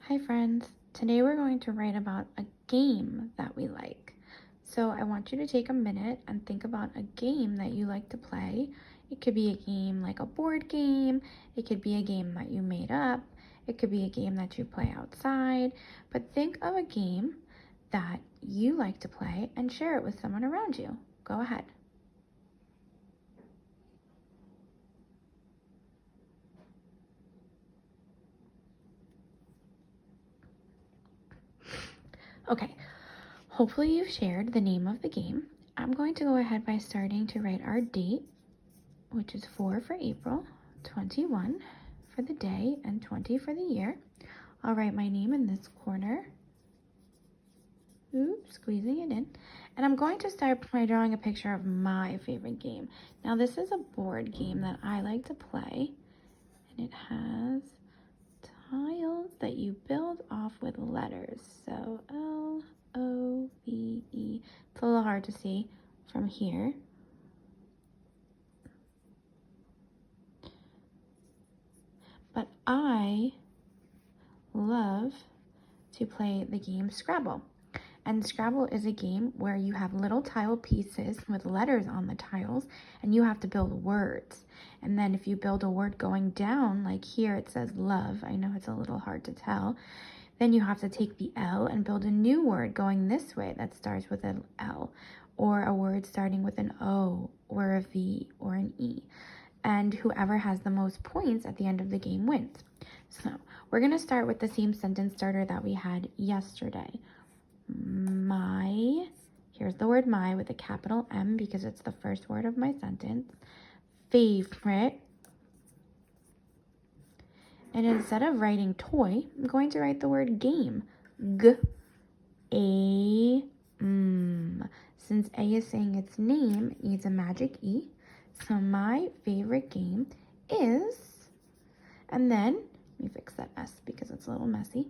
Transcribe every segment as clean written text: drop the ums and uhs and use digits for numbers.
Hi friends, today we're going to write about a game that we like. So I want you to take a minute and think about a game that you like to play. It could be a game like a board game, it could be a game that you made up, it could be a game that you play outside, but think of a game that you like to play and share it with someone around you. Go ahead. Okay, hopefully you've shared the name of the game. I'm going to go ahead by starting to write our date, which is 4 for April, 21 for the day, and 20 for the year. I'll write my name in this corner. Oops, squeezing it in. And I'm going to start by drawing a picture of my favorite game. Now this is a board game that I like to play, and it has tiles that you build off with letters. So L-O-V-E. It's a little hard to see from here. But I love to play the game Scrabble. And Scrabble is a game where you have little tile pieces with letters on the tiles and you have to build words. And then if you build a word going down, like here it says love, I know it's a little hard to tell, then you have to take the L and build a new word going this way that starts with an L, or a word starting with an O, or a V, or an E. And whoever has the most points at the end of the game wins. So we're going to start with the same sentence starter that we had yesterday. Here's the word my with a capital M because it's the first word of my sentence. Favorite. And instead of writing toy, I'm going to write the word game. G-A-M. Since A is saying its name, it needs a magic E. So my favorite game is, and then, let me fix that S because it's a little messy.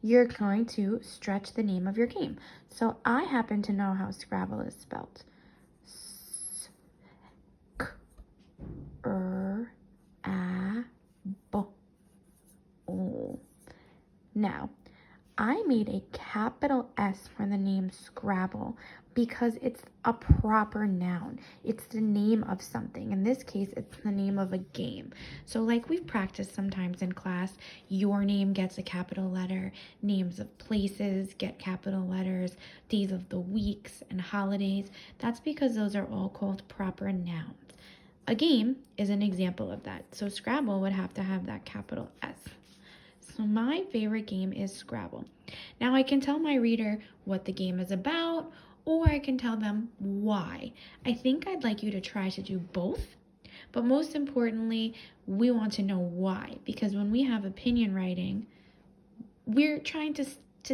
You're going to stretch the name of your game. So I happen to know how Scrabble is spelled. S-C-R-A-B-B-L-E. Now, I made a capital S for the name Scrabble because it's a proper noun. It's the name of something. In this case, it's the name of a game. So like we've practiced sometimes in class, your name gets a capital letter, names of places get capital letters, days of the weeks and holidays. That's because those are all called proper nouns. A game is an example of that. So Scrabble would have to have that capital S. So my favorite game is Scrabble. Now I can tell my reader what the game is about, or I can tell them why. I think I'd like you to try to do both, but most importantly, we want to know why, because when we have opinion writing, we're trying to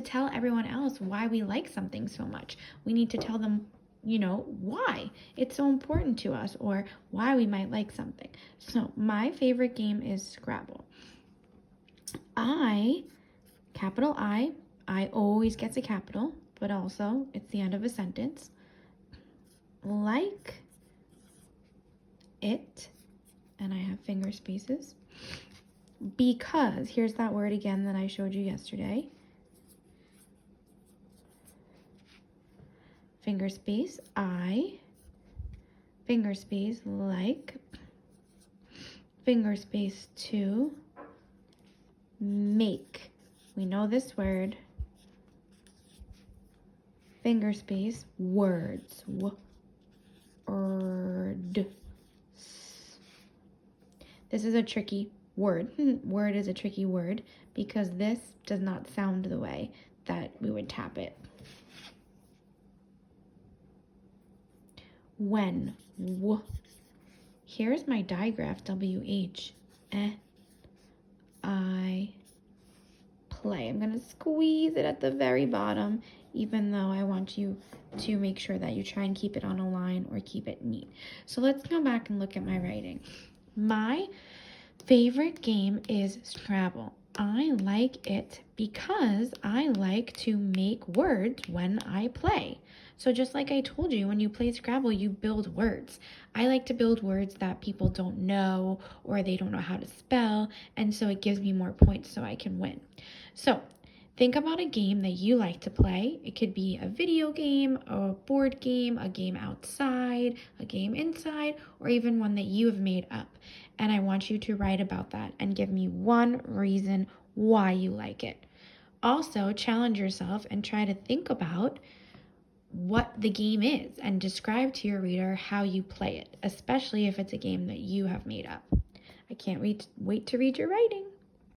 tell everyone else why we like something so much. We need to tell them, why it's so important to us or why we might like something. So my favorite game is Scrabble. Capital I always gets a capital, but also it's the end of a sentence. Like it, and I have finger spaces, because here's that word again that I showed you yesterday. Finger space, I, finger space, like, finger space, to, make. We know this word. Finger space, words. Word. This is a tricky word. Word is a tricky word because this does not sound the way that we would tap it. When. Here's my digraph, W-H. I play. I'm going to squeeze it at the very bottom, even though I want you to make sure that you try and keep it on a line or keep it neat. So let's go back and look at my writing. My favorite game is Scrabble. I like it because I like to make words when I play. So just like I told you, when you play Scrabble, you build words. I like to build words that people don't know or they don't know how to spell, and so it gives me more points so I can win. So think about a game that you like to play. It could be a video game, a board game, a game outside, a game inside, or even one that you have made up. And I want you to write about that and give me one reason why you like it. Also, challenge yourself and try to think about what the game is and describe to your reader how you play it, especially if it's a game that you have made up. I can't wait to read your writing.